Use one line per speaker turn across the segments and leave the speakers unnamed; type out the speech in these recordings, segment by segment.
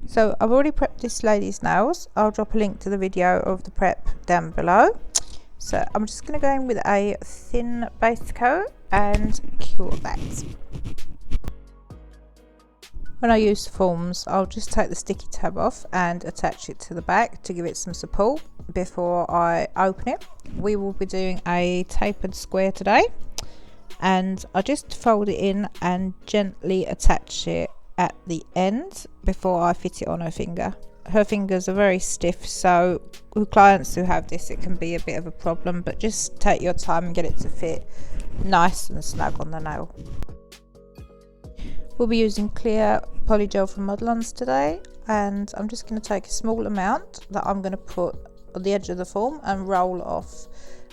So I've already prepped this lady's nails. I'll drop a link to the video of the prep down below. So I'm just going to go in with a thin base coat and cure that. When I use forms, I'll just take the sticky tab off and attach it to the back to give it some support before I open it. We will be doing a tapered square today, and I just fold it in and gently attach it at the end before I fit it on her finger. Her fingers are very stiff, so with clients who have this it can be a bit of a problem, but just take your time and get it to fit nice and snug on the nail. We'll be using clear polygel from Modelons today, and I'm just going to take a small amount that I'm going to put on the edge of the form and roll off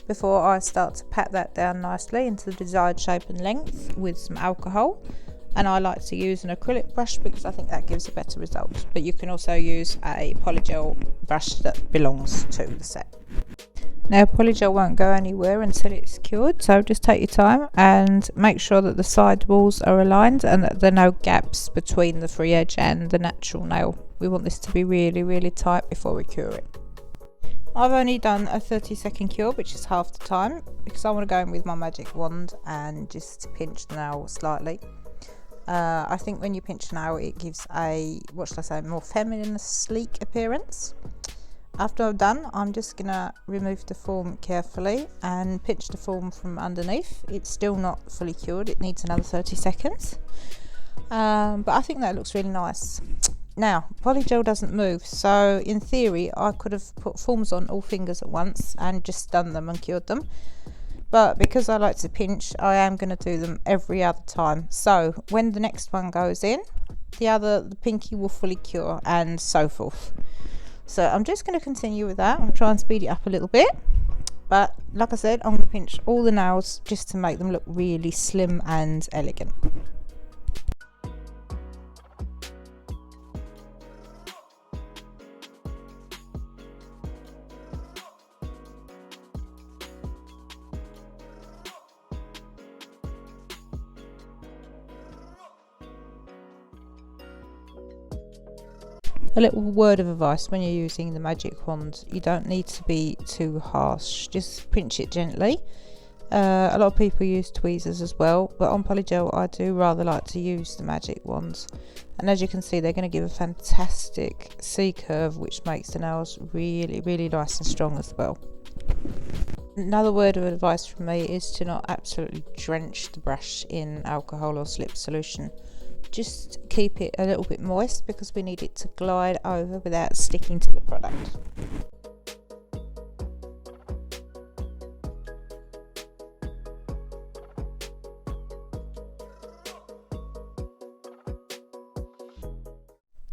before I start to pat that down nicely into the desired shape and length with some alcohol. And I like to use an acrylic brush because I think that gives a better result, but you can also use a polygel brush that belongs to the set. Now polygel won't go anywhere until it's cured, so just take your time and make sure that the side walls are aligned and that there are no gaps between the free edge and the natural nail. We want this to be really tight before we cure it. I've only done a 30-second cure, which is half the time, because I want to go in with my magic wand and just pinch the nail slightly. I think when you pinch the nail it gives a, what should I say, more feminine, sleek appearance. After I've done, I'm just going to remove the form carefully and pinch the form from underneath. It's still not fully cured, it needs another 30 seconds. But I think that looks really nice. Now, polygel doesn't move, so in theory I could have put forms on all fingers at once and just done them and cured them. But because I like to pinch, I am going to do them every other time. So when the next one goes in, the pinky will fully cure, and so forth. So I'm just going to continue with that. I'm trying to speed it up a little bit, but like I said, I'm going to pinch all the nails just to make them look really slim and elegant. A little word of advice: when you're using the magic wand, you don't need to be too harsh, just pinch it gently. A lot of people use tweezers as well, but on polygel I do rather like to use the magic wands, and as you can see they're going to give a fantastic C curve which makes the nails really nice and strong as well. Another word of advice from me is to not absolutely drench the brush in alcohol or slip solution. Just keep it a little bit moist because we need it to glide over without sticking to the product.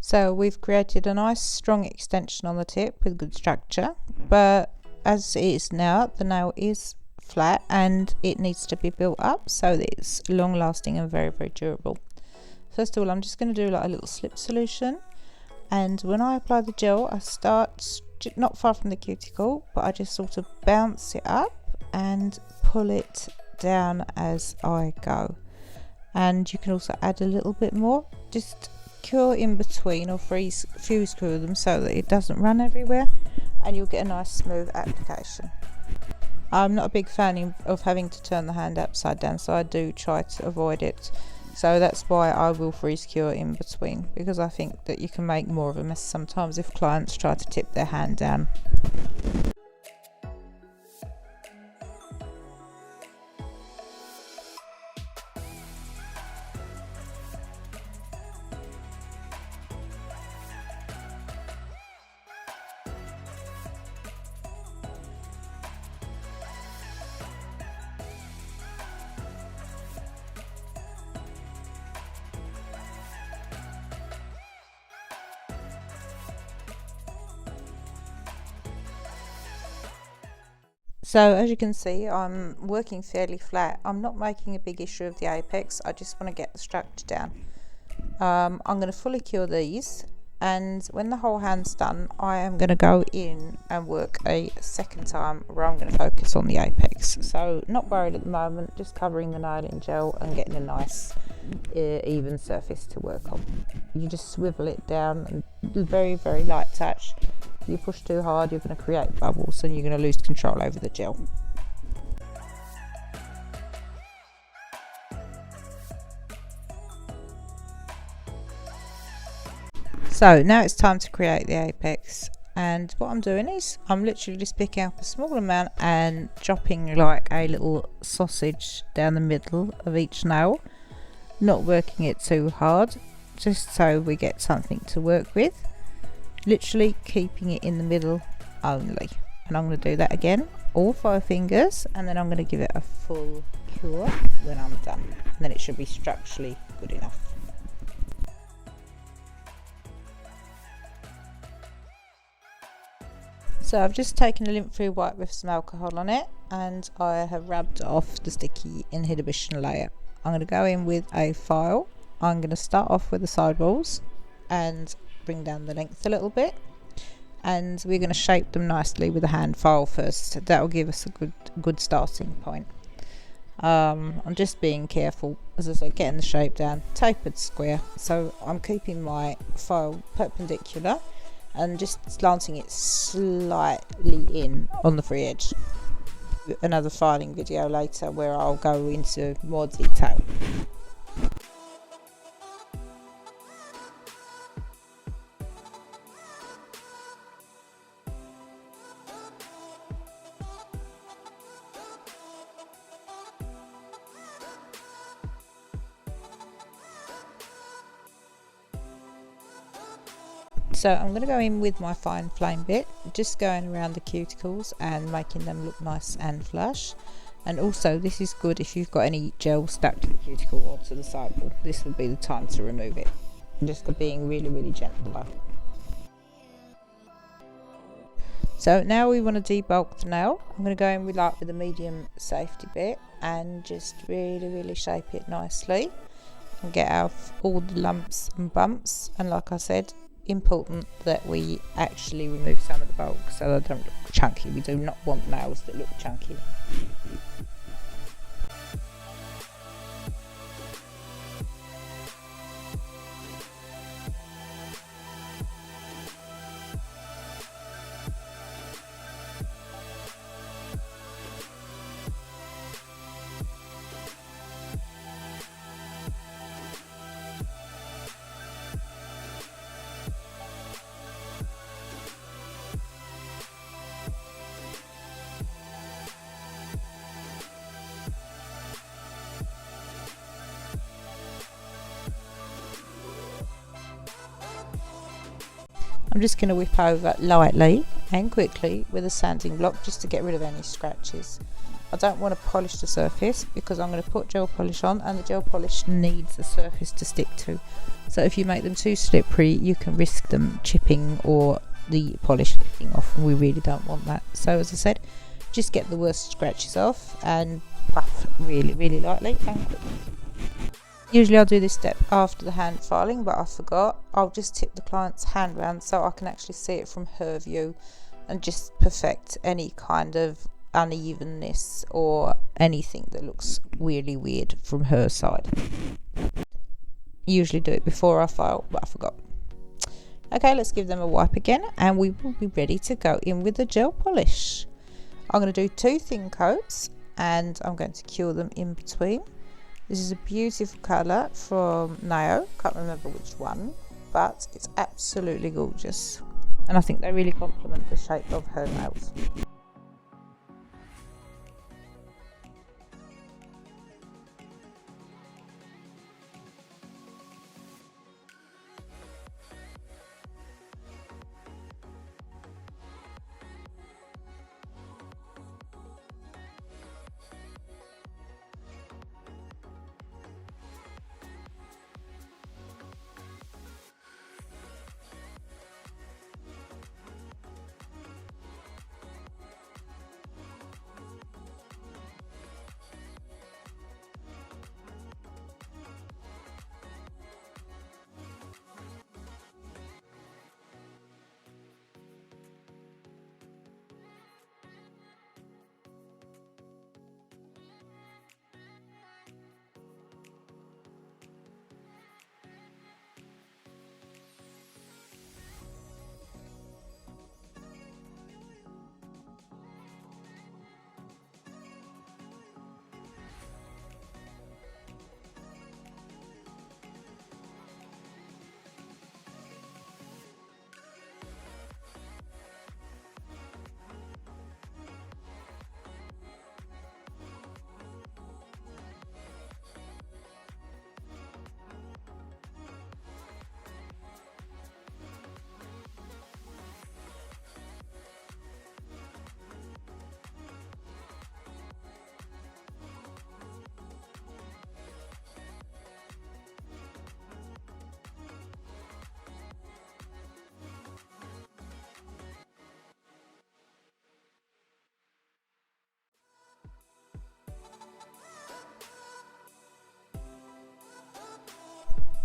So we've created a nice strong extension on the tip with good structure, but as it is now, the nail is flat and it needs to be built up so that it's long lasting and very durable. First of all, I'm just going to do like a little slip solution, and when I apply the gel I start not far from the cuticle, but I just sort of bounce it up and pull it down as I go. And you can also add a little bit more, just cure in between or fuse cure them so that it doesn't run everywhere, and you'll get a nice smooth application. I'm not a big fan of having to turn the hand upside down, so I do try to avoid it. So that's why I will freeze cure in between, because I think that you can make more of a mess sometimes if clients try to tip their hand down. So as you can see, I'm working fairly flat. I'm not making a big issue of the apex, I just want to get the structure down. I'm going to fully cure these, and when the whole hand's done I am going to go in and work a second time where I'm going to focus on the apex. So not worried at the moment, just covering the nail in gel and getting a nice even surface to work on. You just swivel it down and very, very light touch. If you push too hard, you're going to create bubbles and you're going to lose control over the gel. So now it's time to create the apex, and what I'm doing is I'm literally just picking up a small amount and dropping like a little sausage down the middle of each nail, not working it too hard, just so we get something to work with, literally keeping it in the middle only. And I'm going to do that again, all 5 fingers, and then I'm going to give it a full cure when I'm done, and then it should be structurally good enough. So I've just taken a lint-free wipe with some alcohol on it, and I have rubbed off the sticky inhibition layer. I'm going to go in with a file. I'm going to start off with the sidewalls and bring down the length a little bit, and we're going to shape them nicely with a hand file first. That will give us a good starting point. I'm just being careful, as I said, getting the shape down, tapered square, so I'm keeping my file perpendicular and just slanting it slightly in on the free edge. Another filing video later where I'll go into more detail. So I'm going to go in with my fine flame bit, just going around the cuticles and making them look nice and flush. And also this is good if you've got any gel stuck to the cuticle or to the sidewall. This would be the time to remove it. Just being really, really gentle though. So now we want to debulk the nail. I'm going to go in with a medium safety bit and just really, really shape it nicely and get out all the lumps and bumps. And like I said, important that we actually remove some of the bulk so they don't look chunky. We do not want nails that look chunky. I'm just going to whip over lightly and quickly with a sanding block just to get rid of any scratches. I don't want to polish the surface because I'm going to put gel polish on, and the gel polish needs a surface to stick to. So if you make them too slippery, you can risk them chipping or the polish lifting off, and we really don't want that. So as I said, just get the worst scratches off and buff really, really lightly and quickly. Usually I'll do this step after the hand filing, but I forgot. I'll just tip the client's hand round so I can actually see it from her view and just perfect any kind of unevenness or anything that looks really weird from her side. Usually do it before I file, but I forgot. Okay, let's give them a wipe again and we will be ready to go in with the gel polish. I'm going to do 2 thin coats and I'm going to cure them in between. This is a beautiful colour from Naio, can't remember which one, but it's absolutely gorgeous. And I think they really complement the shape of her nails.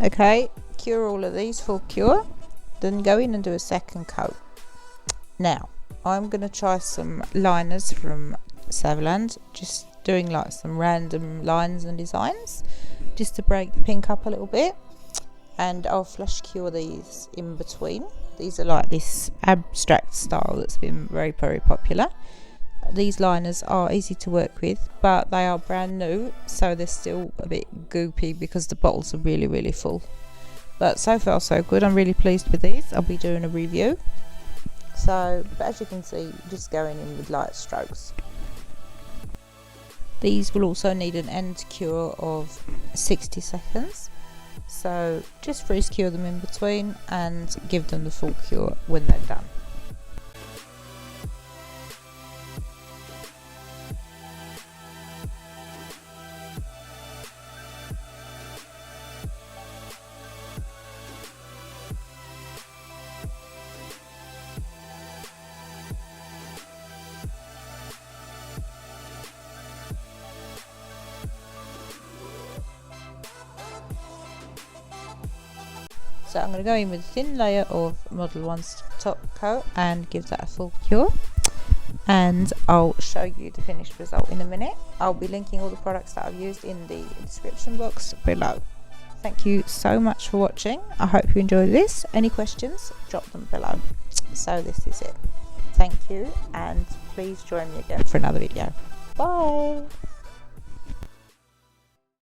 Okay, cure all of these, full cure, then go in and do a second coat. Now I'm going to try some liners from Savland, just doing like some random lines and designs just to break the pink up a little bit, and I'll flush cure these in between. These are like this abstract style that's been very popular. These liners are easy to work with, but they are brand new, so they're still a bit goopy because the bottles are really full. But so far so good, I'm really pleased with these. I'll be doing a review. So, but as you can see, just going in with light strokes. These will also need an end cure of 60 seconds. So just freeze cure them in between and give them the full cure when they're done. So I'm going to go in with a thin layer of Model 1's top coat and give that a full cure, and I'll show you the finished result in a minute. I'll be linking all the products that I've used in the description box below. Thank you so much for watching. I hope you enjoyed this. Any questions, drop them below. So this is it. Thank you, and please join me again for another video. Bye!